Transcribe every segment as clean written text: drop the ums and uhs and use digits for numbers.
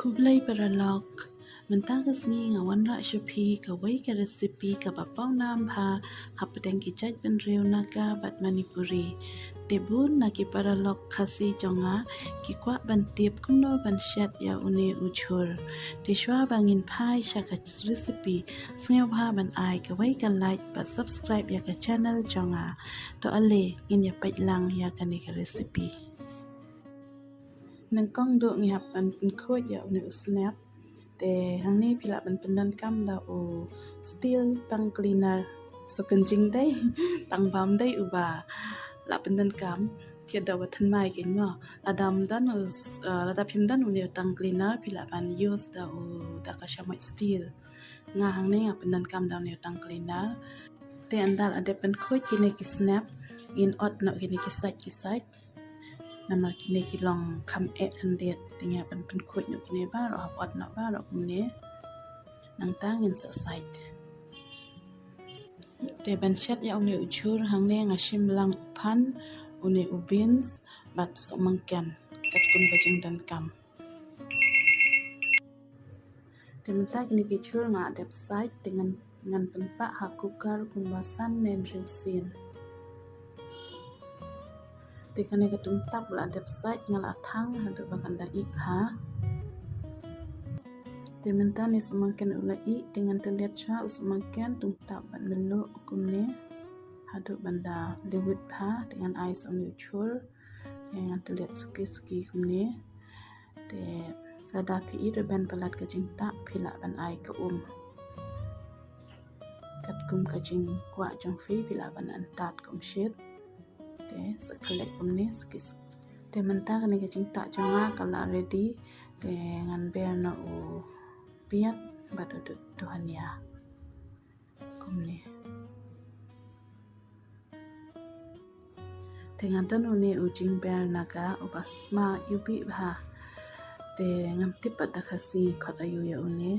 Kublai Paralog Mentagas ngi ngawan ra shapi kawai ka resipi ka bapaw nam bha hapdeng ki jaj ben reu naga bat manipuri debun naki paralog khasi jonga ki kwa ban tiep kuno ban shat ya une uchur dishwa bangin phai shaka resipi sngew bha ban ai kawai ka like ba subscribe ya ka channel jonga to ale in ya pait lang ya ka ni ka resipi nang kong do ngi hap ban khoj ya une snap te hang ni pila ban pendan kam da o steel tang cleaner so kencing dai tang bam dai uba la pendan kam kia da wathan mai kin ngo adam dan la da phim dan ne tang cleaner pila ban use da o da ka shamai steel nga hang ni nga pendan kam da ne tang cleaner te andal ade pen khoj kini ki snap in ot no kini ki site namar kini ki long kam kandet tinga pen khoj no kini ba ro ot no ba ro kumne nang tang in sa site te ban chat ya une uchur hang ne nga shim lang phan une ubins bat so mangkan kat kun bajing dan kam te menta kini ki chur nga website dengan ngan penpa ha kukar kumbasan nen rimsin te kane ka tung tap la website ngal athang hadu bakanda ipha te menta ni semangkan ulai dengan terlihat cha usmangkan tung tap ban melu kumne hadu banda lewit pha dengan ais on uchur yang terlihat suki kumne te lada pi ban palat ka jingta phila ban ai ka kat kum ka jing kwa jong fi phila ban antat kum shit te sakalek kumne suki te menta kane ka jingta jonga kala ready te ngan ber na u piat badudut tuhania kumne dengan tan une ujing ber naga ubasma yubi bha te ngam tipat da khasi khat ayu ya une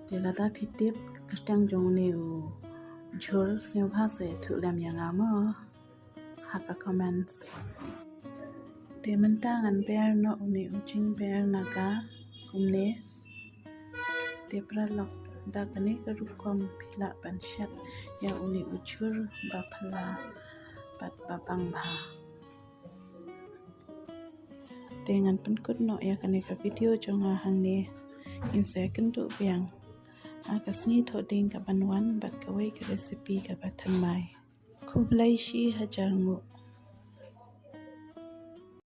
te lada phitip kastang jong ne u jhor se bha se thu lam ya ngama haka comments te menta ngan ber no une ujing ber naga kumne te pralok da kane ka rukom phila ban shat ya une uchur ba phala pat babang bha dengan penkut no ya kane ka video jonga hang ne in second tu biang ha kasni thoding ka banwan bat kawai ka recipe ka bathan mai Kublai shi hajar ngu